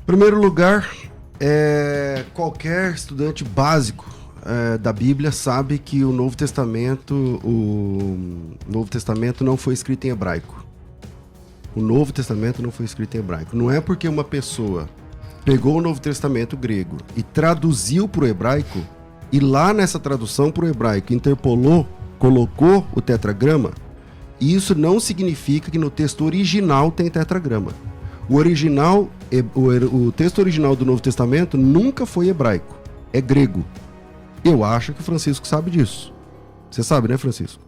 Em primeiro lugar, qualquer estudante básico da Bíblia sabe que o Novo Testamento não foi escrito em hebraico. O Novo Testamento não foi escrito em hebraico. Não é porque uma pessoa pegou o Novo Testamento grego e traduziu para o hebraico, e lá nessa tradução para o hebraico interpolou, colocou o tetragrama, isso não significa que no texto original tem tetragrama. O texto original do Novo Testamento nunca foi hebraico, é grego. Eu acho que o Francisco sabe disso. Você sabe, né, Francisco?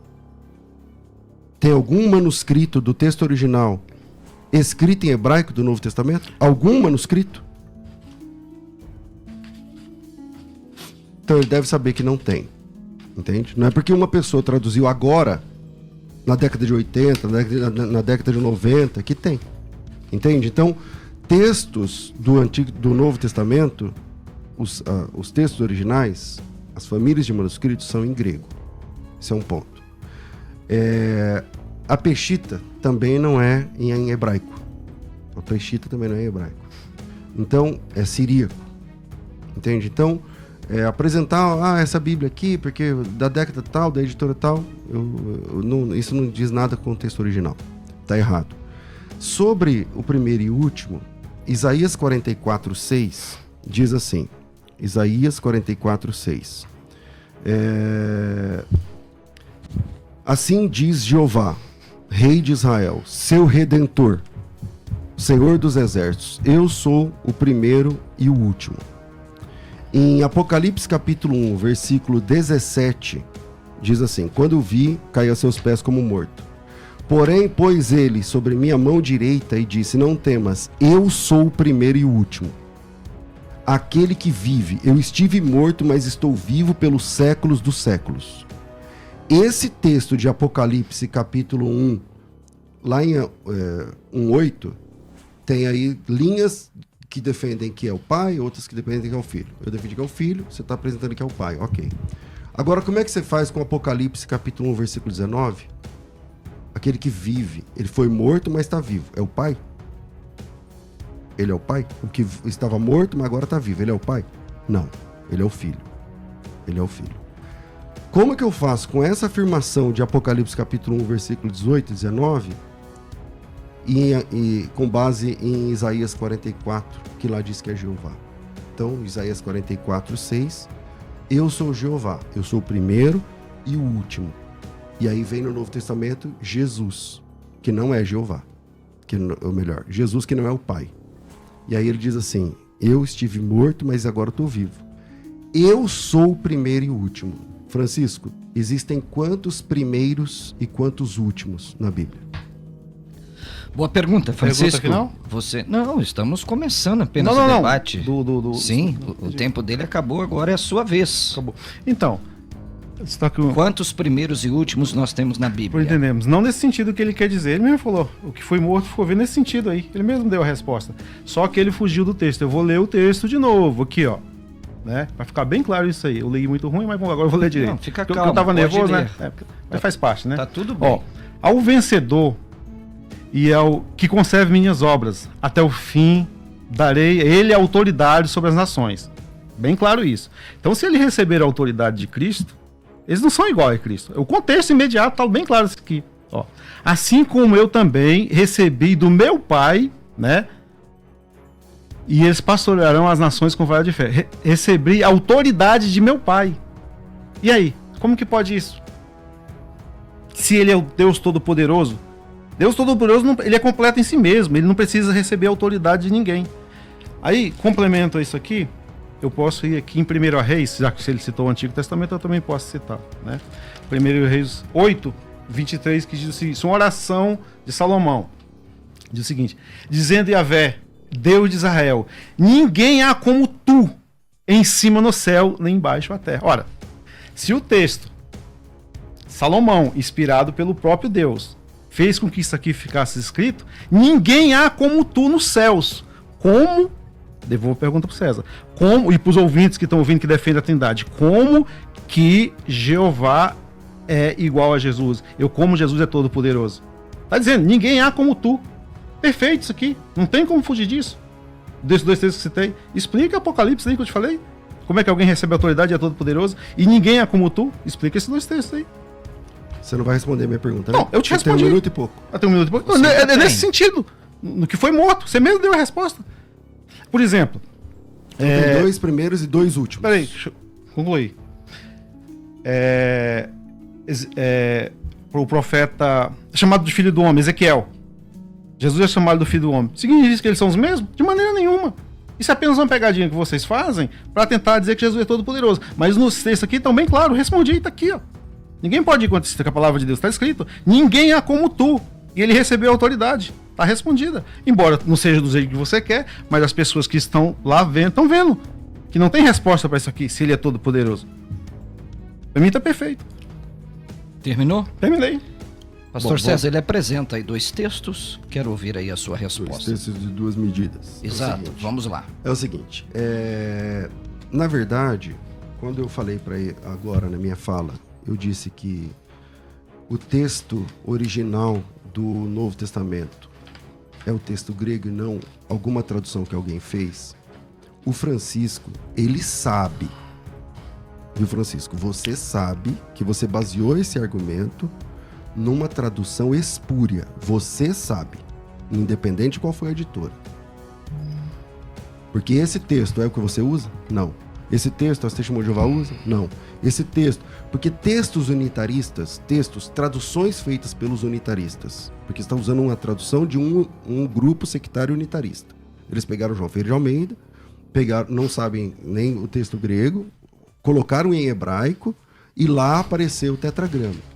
Tem algum manuscrito do texto original escrito em hebraico do Novo Testamento? Algum manuscrito? Então ele deve saber que não tem. Entende? Não é porque uma pessoa traduziu agora, na década de 80, na década de 90, que tem. Entende? Então, textos do Novo Testamento, os textos originais, as famílias de manuscritos são em grego. Esse é um ponto. A Peshitta também não é em hebraico. A Peshitta também não é em hebraico. Então, é siríaco. Entende? Então, apresentar essa Bíblia aqui, porque da década tal, da editora tal, isso não diz nada com o texto original. Está errado. Sobre o primeiro e último, Isaías 44:6 diz assim, Isaías 44:6. Assim diz Jeová, Rei de Israel, seu Redentor, Senhor dos Exércitos, eu sou o primeiro e o último. Em Apocalipse capítulo 1, versículo 17, diz assim, quando o vi, caí a seus pés como morto. Porém, pôs ele sobre minha mão direita e disse, não temas, eu sou o primeiro e o último. Aquele que vive, eu estive morto, mas estou vivo pelos séculos dos séculos. Esse texto de Apocalipse capítulo 1, lá em 1:8, tem aí linhas que defendem que é o pai, outras que defendem que é o filho. Eu defendo que é o filho, você está apresentando que é o pai, ok. Agora, como é que você faz com Apocalipse capítulo 1, versículo 19? Aquele que vive, ele foi morto, mas está vivo. É o pai? Ele é o pai? O que estava morto, mas agora está vivo. Ele é o pai? Não. Ele é o filho. Ele é o filho. Como é que eu faço com essa afirmação de Apocalipse capítulo 1, versículo 18 e 19, e com base em Isaías 44, que lá diz que é Jeová? Então, Isaías 44:6, eu sou Jeová, eu sou o primeiro e o último. E aí vem no Novo Testamento Jesus, que não é Jeová, ou melhor, Jesus que não é o Pai. E aí ele diz assim, eu estive morto, mas agora estou vivo. Eu sou o primeiro e o último. Francisco, existem quantos primeiros e quantos últimos na Bíblia? Boa pergunta, Francisco. Pergunta final? Não, estamos começando apenas o debate. Sim, o de... tempo dele acabou, agora é a sua vez. Acabou. Então, quantos primeiros e últimos nós temos na Bíblia? Entendemos. Não nesse sentido que ele quer dizer. Ele mesmo falou, o que foi morto ficou vivo nesse sentido aí. Ele mesmo deu a resposta. Só que ele fugiu do texto. Eu vou ler o texto de novo, aqui, ó. Né? Vai ficar bem claro isso aí. Eu li muito ruim, mas agora eu vou ler direito. Não, fica calmo. calmo. Eu tava nervoso, ler. né? Mas faz parte, né? Tá tudo bem. Ó, ao vencedor e ao que conserve minhas obras, até o fim darei ele a autoridade sobre as nações. Bem claro isso. Então, se ele receber a autoridade de Cristo, eles não são iguais a Cristo. O contexto imediato está bem claro isso aqui. Ó. Assim como eu também recebi do meu Pai, né? E eles pastorearão as nações com vara de fé. Recebi a autoridade de meu Pai. E aí? Como que pode isso? Se ele é o Deus Todo-Poderoso, Deus Todo-Poderoso, ele é completo em si mesmo. Ele não precisa receber a autoridade de ninguém. Aí, complemento a isso aqui, eu posso ir aqui em 1 Reis, já que ele citou o Antigo Testamento, eu também posso citar, né? 1 Reis 8, 23, que diz assim, isso é uma oração de Salomão. Diz o seguinte, dizendo Yahvé, Deus de Israel, ninguém há como tu, em cima no céu, nem embaixo na terra. Ora, se o texto, Salomão, inspirado pelo próprio Deus, fez com que isso aqui ficasse escrito, ninguém há como tu nos céus. Como, devolvo a pergunta para o César, como, e para os ouvintes que estão ouvindo que defendem a Trindade, como que Jeová é igual a Jesus? Como Jesus é todo poderoso? Está dizendo, ninguém há como tu. Perfeito isso aqui, não tem como fugir disso. desses 2 textos que citei, explica Apocalipse aí que eu te falei. Como é que alguém recebe autoridade e é todo poderoso e ninguém é como tu? Explica esses 2 textos aí. Você não vai responder a minha pergunta, né? Não, eu te respondi. Tem 1 minuto e pouco. Tem 1 minuto e pouco. Não, é nesse sentido. No que foi morto. Você mesmo deu a resposta. Por exemplo... Tem 2 primeiros e 2 últimos. Peraí, deixa eu concluir. O profeta chamado de filho do homem, Ezequiel. Jesus é chamado do filho do homem. Significa que eles são os mesmos? De maneira nenhuma. Isso é apenas uma pegadinha que vocês fazem para tentar dizer que Jesus é todo poderoso. Mas nos textos aqui estão bem claro, respondi, está aqui, ó. Ninguém pode ir contra a palavra de Deus, está escrito. Ninguém é como tu. E ele recebeu autoridade. Está respondida. Embora não seja do jeito que você quer, mas as pessoas que estão lá vendo, estão vendo. Que não tem resposta para isso aqui, se ele é todo poderoso. Para mim está perfeito. Terminou? Terminei. Pastor César, ele apresenta aí 2 textos. Quero ouvir aí a sua resposta. 2 textos de 2 medidas. Exato, vamos lá. É o seguinte, na verdade, quando eu falei para ele agora na minha fala, eu disse que o texto original do Novo Testamento é o texto grego e não alguma tradução que alguém fez. O Francisco, ele sabe, viu, Francisco? Você sabe que você baseou esse argumento numa tradução espúria. Você sabe, independente qual foi a editora. Porque esse texto é o que você usa? Não. Esse texto as Testemunhas de Jeová usa? Não. Esse texto... Porque textos unitaristas, traduções feitas pelos unitaristas, porque está usando uma tradução de um grupo sectário unitarista. Eles pegaram João Ferreira de Almeida, não sabem nem o texto grego, colocaram em hebraico e lá apareceu o tetragrama.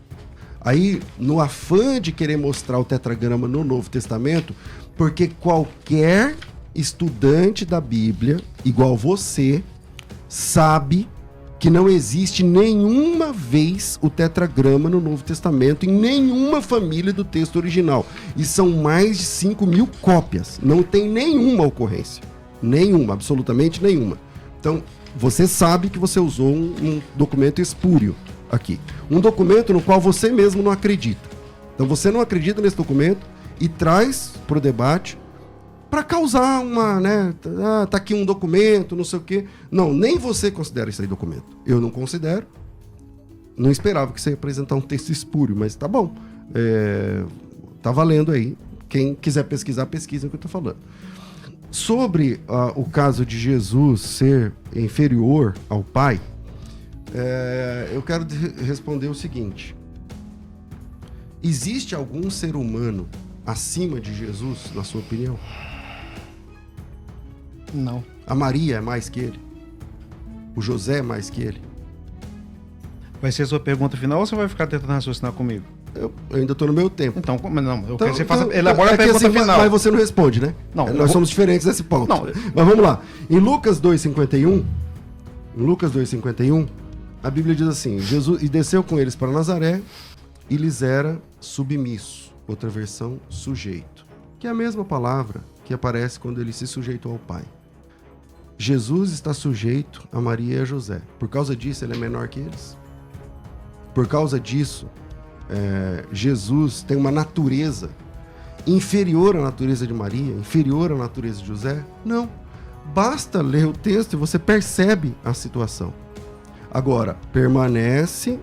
Aí, no afã de querer mostrar o tetragrama no Novo Testamento, porque qualquer estudante da Bíblia, igual você, sabe que não existe nenhuma vez o tetragrama no Novo Testamento em nenhuma família do texto original. E são mais de 5.000 cópias. Não tem nenhuma ocorrência. Nenhuma, absolutamente nenhuma. Então, você sabe que você usou um documento espúrio aqui. Um documento no qual você mesmo não acredita. Então, você não acredita nesse documento e traz para o debate para causar uma, né, tá aqui um documento, não sei o quê. Não, nem você considera isso aí documento. Eu não considero. Não esperava que você ia apresentar um texto espúrio, mas tá bom. Tá valendo aí. Quem quiser pesquisar, pesquisa o que eu tô falando. Sobre o caso de Jesus ser inferior ao Pai, eu quero responder o seguinte. Existe algum ser humano acima de Jesus, na sua opinião? Não. A Maria é mais que ele? O José é mais que ele? Vai ser a sua pergunta final ou você vai ficar tentando raciocinar comigo? Eu ainda estou no meu tempo. Então, não, eu quero que você faça. Elabora a pergunta assim, final. Mas você não responde, né? Não. Nós somos diferentes nesse ponto. Não. Mas vamos lá. Em Lucas 2,51, a Bíblia diz assim: Jesus e desceu com eles para Nazaré e lhes era submisso. Outra versão, sujeito. Que é a mesma palavra que aparece quando ele se sujeitou ao Pai. Jesus está sujeito a Maria e a José. Por causa disso, ele é menor que eles? Por causa disso, Jesus tem uma natureza inferior à natureza de Maria, inferior à natureza de José? Não. Basta ler o texto e você percebe a situação. Agora, permanece,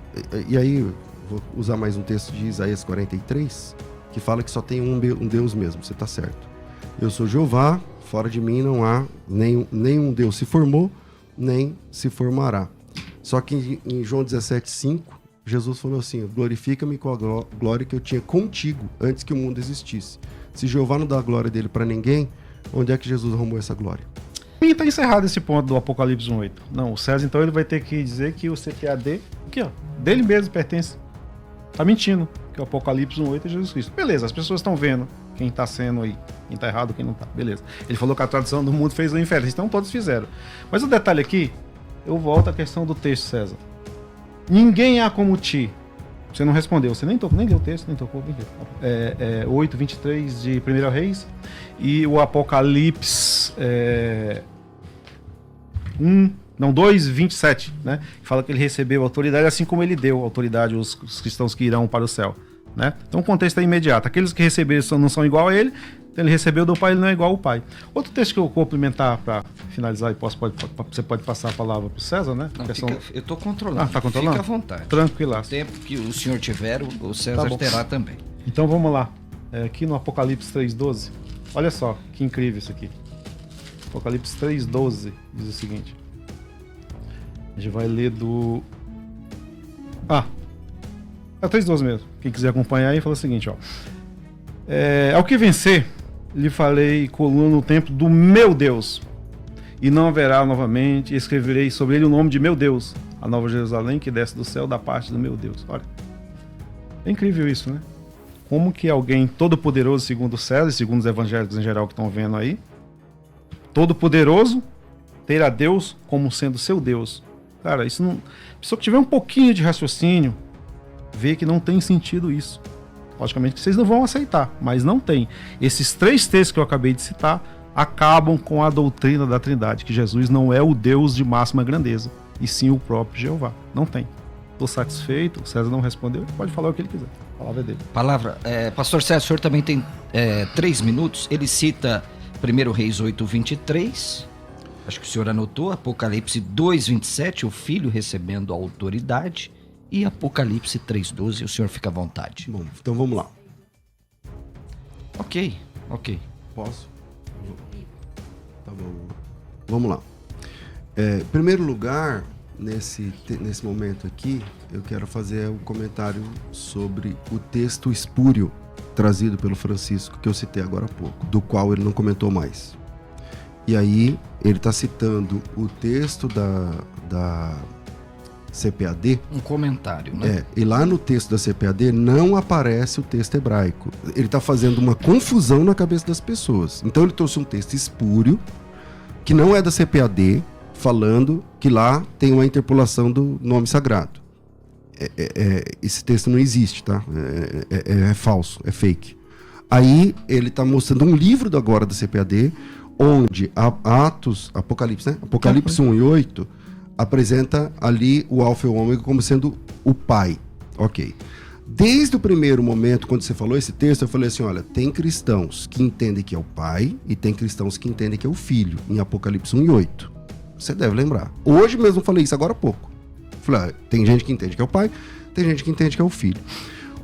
e aí vou usar mais um texto de Isaías 43, que fala que só tem um Deus mesmo, você está certo. Eu sou Jeová, fora de mim não há nenhum Deus se formou, nem se formará. Só que em João 17,5, Jesus falou assim: glorifica-me com a glória que eu tinha contigo antes que o mundo existisse. Se Jeová não dá a glória dele para ninguém, onde é que Jesus arrumou essa glória? E está encerrado esse ponto do Apocalipse 1,8. Não, o César então ele vai ter que dizer que o CPAD, aqui ó, dele mesmo pertence. Tá mentindo, que o Apocalipse 1,8 é Jesus Cristo. Beleza, as pessoas estão vendo quem tá sendo aí, quem tá errado, quem não tá, beleza. Ele falou que a tradição do mundo fez o inferno, então todos fizeram. Mas o detalhe aqui, eu volto à questão do texto, César. Ninguém há como ti. Você não respondeu, você nem deu o texto, nem tocou. 8:23 de 1 Reis. E o Apocalipse 2:27, né? Que fala que ele recebeu autoridade, assim como ele deu autoridade aos cristãos que irão para o céu, né? Então o contexto é imediato. Aqueles que receberam não são igual a ele, Então, ele recebeu do pai, ele não é igual ao pai. Outro texto que eu vou complementar para finalizar, e você pode passar a palavra para o César, né? Não, eu estou controlando. Está controlando? Fica à vontade. Tranquilo. O tempo que o senhor tiver, o César terá também. Então vamos lá. Aqui no Apocalipse 3:12. Olha só, que incrível isso aqui. Apocalipse 3:12 diz o seguinte. A gente vai ler do... é 3:12 mesmo. Quem quiser acompanhar aí, fala o seguinte, ó. Ao que vencer, lhe farei coluna no templo do meu Deus, e não haverá novamente, e escreverei sobre ele o nome de meu Deus, a nova Jerusalém que desce do céu da parte do meu Deus. Olha, é incrível isso, né? Como que alguém todo-poderoso, segundo César e segundo os evangélicos em geral que estão vendo aí, todo-poderoso, ter a Deus como sendo seu Deus. Cara, isso não... A pessoa que tiver um pouquinho de raciocínio, vê que não tem sentido isso. Logicamente que vocês não vão aceitar, mas não tem. Esses 3 textos que eu acabei de citar acabam com a doutrina da Trindade, que Jesus não é o Deus de máxima grandeza, e sim o próprio Jeová. Não tem. Estou satisfeito, o César não respondeu, ele pode falar o que ele quiser. A palavra é dele. Pastor César, o senhor também tem 3 minutos. Ele cita 1 Reis 8:23. Acho que o senhor anotou. Apocalipse 2:27, o filho recebendo a autoridade. E Apocalipse 3:12, o senhor fica à vontade. Bom, então vamos lá. Ok. Posso? Tá bom. Vamos lá. Em primeiro lugar, nesse momento aqui, eu quero fazer um comentário sobre o texto espúrio trazido pelo Francisco, que eu citei agora há pouco, do qual ele não comentou mais. E aí, ele está citando o texto da CPAD. Um comentário, né? E lá no texto da CPAD não aparece o texto hebraico. Ele está fazendo uma confusão na cabeça das pessoas. Então ele trouxe um texto espúrio, que não é da CPAD, falando que lá tem uma interpolação do nome sagrado. Esse texto não existe, tá? É falso, é fake. Aí ele está mostrando um livro agora da CPAD, onde Apocalipse, né? Apocalipse 1:8 apresenta ali o Alfa e o Ômega como sendo o Pai. Ok. Desde o primeiro momento, quando você falou esse texto, eu falei assim, olha, tem cristãos que entendem que é o Pai e tem cristãos que entendem que é o Filho, em Apocalipse 1:8. Você deve lembrar. Hoje mesmo eu falei isso agora há pouco. Falei, tem gente que entende que é o Pai, tem gente que entende que é o Filho.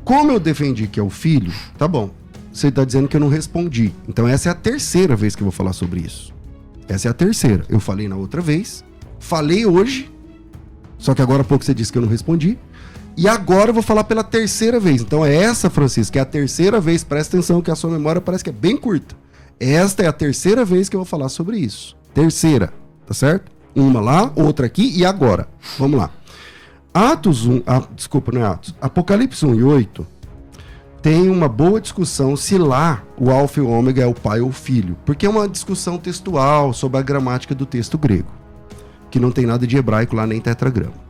Como eu defendi que é o Filho, tá bom. Você está dizendo que eu não respondi. Então essa é a 3ª vez que eu vou falar sobre isso. Essa é a 3ª. Eu falei na outra vez, falei hoje, só que agora há pouco você disse que eu não respondi. E agora eu vou falar pela 3ª vez. Então é essa, Francisco, que é a 3ª vez. Presta atenção que a sua memória parece que é bem curta. Esta é a 3ª vez que eu vou falar sobre isso. 3ª, tá certo? Uma lá, outra aqui e agora. Vamos lá. Apocalipse 1:8 tem uma boa discussão se lá o Alfa e o Ômega é o Pai ou o Filho. Porque é uma discussão textual sobre a gramática do texto grego. Que não tem nada de hebraico lá, nem tetragrama.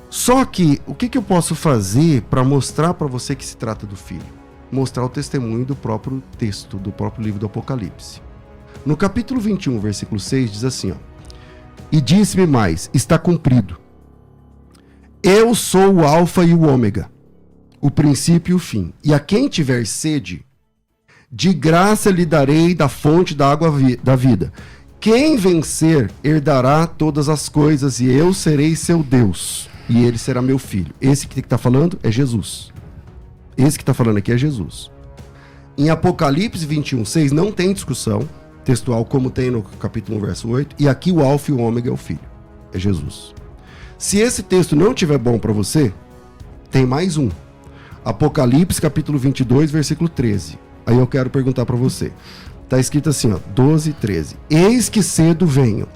Só que, o que eu posso fazer para mostrar para você que se trata do Filho? Mostrar o testemunho do próprio texto, do próprio livro do Apocalipse. No capítulo 21, versículo 6, diz assim, ó. E disse-me mais, está cumprido. Eu sou o Alfa e o Ômega, o princípio e o fim. E a quem tiver sede, de graça lhe darei da fonte da água da vida. Quem vencer herdará todas as coisas e eu serei seu Deus. E ele será meu filho. Esse que está falando é Jesus. Esse que está falando aqui é Jesus. Em Apocalipse 21:6 não tem discussão textual como tem no capítulo 1, verso 8. E aqui o Alfa e o Ômega é o filho. É Jesus. Se esse texto não estiver bom para você, tem mais um. Apocalipse capítulo 22, versículo 13. Aí eu quero perguntar para você. Está escrito assim, ó, 12:13. Eis que cedo venho.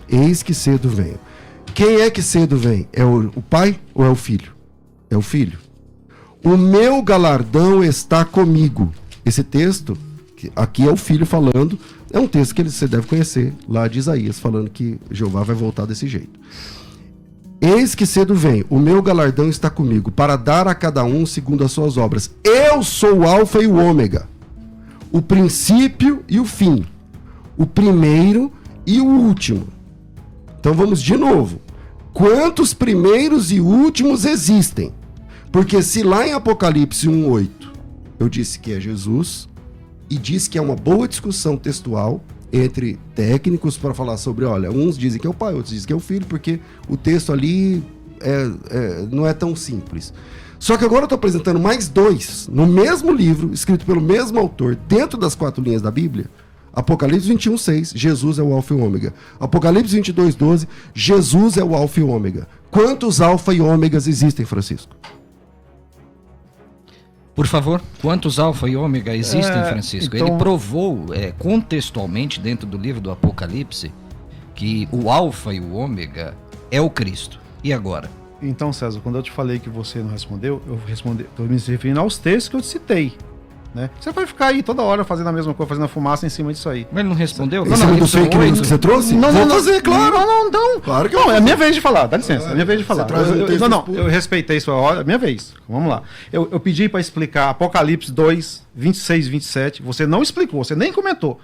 Eis que cedo venho. Quem é que cedo vem? É o Pai ou é o Filho? É o Filho. O meu galardão está comigo. Esse texto, aqui é o Filho falando, é um texto que você deve conhecer, lá de Isaías, falando que Jeová vai voltar desse jeito. Eis que cedo vem, o meu galardão está comigo, para dar a cada um segundo as suas obras. Eu sou o Alfa e o Ômega, o princípio e o fim, o primeiro e o último. Então vamos de novo. Quantos primeiros e últimos existem? Porque se lá em Apocalipse 1:8 eu disse que é Jesus, e diz que é uma boa discussão textual entre técnicos para falar sobre, olha, uns dizem que é o pai, outros dizem que é o filho, porque o texto ali não é tão simples. Só que agora eu estou apresentando mais 2 no mesmo livro, escrito pelo mesmo autor, dentro das 4 linhas da Bíblia. Apocalipse 21:6, Jesus é o alfa e o ômega. Apocalipse 22:12, Jesus é o alfa e o ômega. Quantos alfa e ômegas existem, Francisco? Por favor, quantos alfa e ômega existem, Francisco? então- Ele provou contextualmente dentdo do livro do Apocalipse que o alfa e o ômega é o Cristo. E agora? Então, César, quando eu te falei que você não respondeu, eu respondi, estou me referindo aos textos que eu te citei. Né? Você vai ficar aí toda hora fazendo a mesma coisa, fazendo a fumaça em cima disso aí. Mas ele não respondeu? Esse é um dos fake news que você trouxe? Não, Vou não, fazer, claro. Não. Claro que não, eu é a minha vez de falar, dá licença, é a minha vez de falar. Você traz um texto Eu respeitei sua hora, é minha vez. Vamos lá. Eu pedi para explicar Apocalipse 2, 26 e 27, você não explicou, você nem comentou.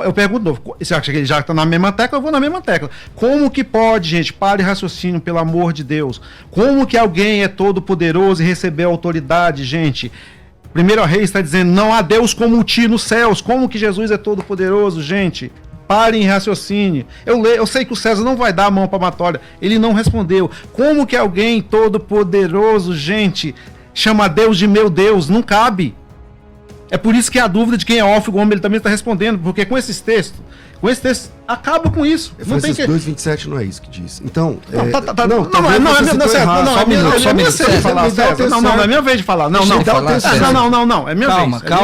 Eu pergunto, você acha que ele já está na mesma tecla? Eu vou na mesma tecla. Como que pode, gente, pare raciocínio, pelo amor de Deus. Como que alguém é todo poderoso e recebeu autoridade, gente? 1 Reis está dizendo, não há Deus como ti nos céus. Como que Jesus é todo poderoso, gente? Parem em raciocínio. Eu sei que o César não vai dar a mão palmatória. Ele não respondeu. Como que alguém todo poderoso, gente, chama Deus de meu Deus? Não cabe. É por isso que a dúvida de quem é alfa e ômega ele também está respondendo. Porque com esse texto, acaba com isso. Não tem que... 2:27 não é isso que diz. Então, Não, é minha vez de falar, César. Não, é minha vez de falar. Não, é minha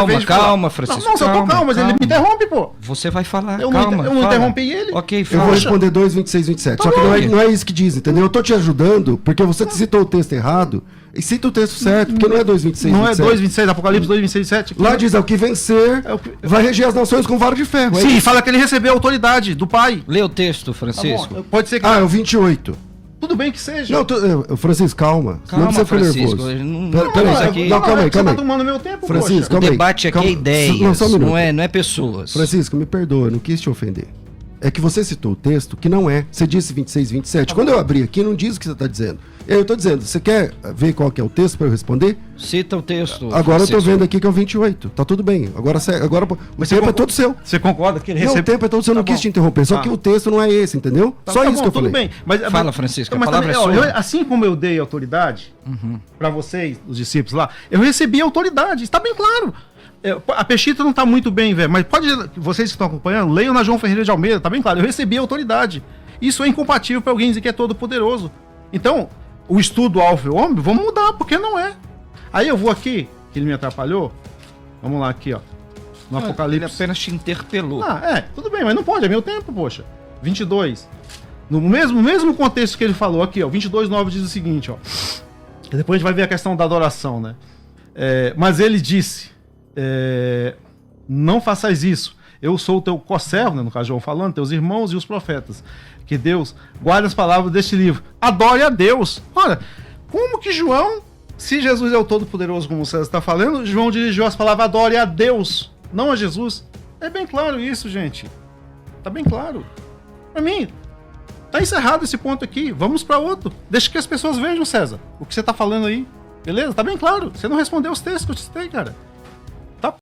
vez. Calma, Francisco. Não, só tô calmo, mas ele me interrompe, pô. Você vai falar, Eu calma. não interrompi ele. Ok, eu fala. vou responder 2:26, 27. Só que não é isso que diz, entendeu? Eu tô te ajudando porque você citou o texto errado e cita o texto certo, porque não é 2:26, Não é 27. 2:26, Apocalipse 2:26, 27. Lá diz, o que vencer vai reger as nações com vara de ferro. Sim, fala que ele recebeu a autoridade do Pai. Lê o texto, Tá Francisco. bom, pode ser que... É o 28. Tudo bem que seja. Não, Francisco, calma. Calma, Não precisa ficar Francisco. nervoso. Não- Peraí, isso aqui- calma aí. Você tá tomando meu tempo, Francisco, poxa. O calma aí. debate aqui é Calma. ideias, Só um minuto. não é pessoas. Francisco, me perdoa, eu não quis te ofender. É que você citou o texto que não é. Você disse 26, 27. Quando eu abri aqui, não diz o que você está dizendo. Eu estou dizendo, você quer ver qual que é o texto para eu responder? Cita o texto. Agora eu estou Francisco. vendo aqui que é o 28. Tá tudo bem. Agora o tempo é todo seu. Você concorda que ele Não, o recebeu... tempo é todo seu. Eu não Tá quis bom. te interromper. Só Tá. que o texto não é esse, entendeu? Tá, Só tá isso bom, que eu tudo falei. bem. Mas, Fala, Francisco, a mas palavra também, é sua. assim como eu dei autoridade para vocês, os discípulos lá, eu recebi autoridade. Está bem claro. A Peixita não está muito bem, velho, mas vocês que estão acompanhando, leiam na João Ferreira de Almeida, tá bem claro. Eu recebi autoridade. Isso é incompatível para alguém dizer que é todo poderoso. Então, o estudo alfa e ômega, vamos mudar, porque não é. Aí eu vou aqui, que ele me atrapalhou. Vamos lá aqui, ó. No Ele Apocalipse. apenas te interpelou. Tudo bem, mas não pode, é meu tempo, poxa. 22. No mesmo contexto que ele falou aqui, ó, 22:9 diz o seguinte, ó. E depois a gente vai ver a questão da adoração, né? Mas ele disse, não façais isso. Eu sou o teu conservo, né, no caso João falando, teus irmãos e os profetas. Que Deus guarde as palavras deste livro. Adore a Deus. Olha, como que João, se Jesus é o Todo-Poderoso, como o César está falando, João dirigiu as palavras adore a Deus, não a Jesus. É bem claro isso, gente. Tá bem claro. Pra mim, tá encerrado esse ponto aqui. Vamos para outro. Deixa que as pessoas vejam, César, o que você tá falando aí. Beleza? Tá bem claro. Você não respondeu os textos que eu te citei, cara.